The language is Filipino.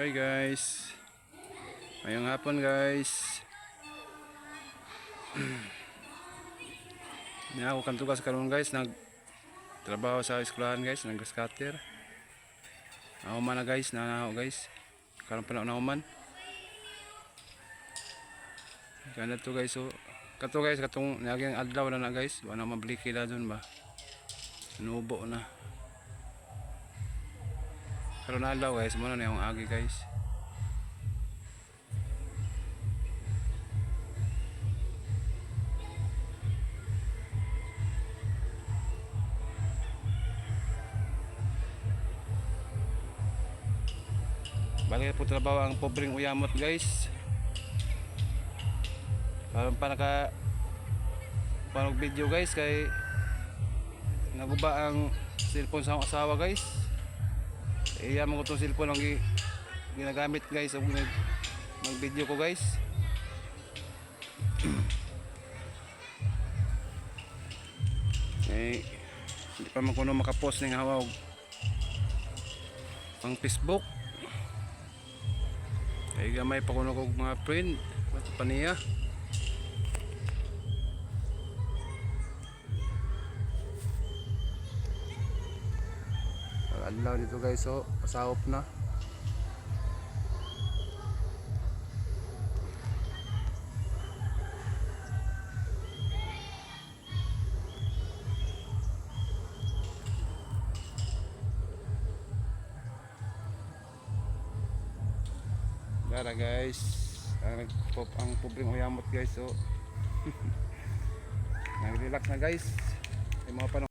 Hi guys, ngayong hapon guys. May ako kantugas karon guys, nagtrabaho sa eskwelahan guys, nag-scatter. Nauman na guys, nanaho guys. Karon pa na nauman. Ganda to guys, so kato guys, katong naging adlaw na guys, wala na mabili kila dun ba. Nubo na. Karon adlaw guys, mo na yung agi guys. Bagay po trabaho ang pobreng uyamot guys. Karon pa naka panog video guys kay naguba ang cellphone sa akong asawa guys. Iya mo ko tong cellphone ang ginagamit guys og mag video ko guys. Hindi pa man kuno makapost ning hawag pang Facebook. Ay gamay pa kuno kog mga friend pa niya. Adlaw dito guys, so pasahop na. Dara guys, ang pobreng uyamot guys, so nag-relax na guys. May mga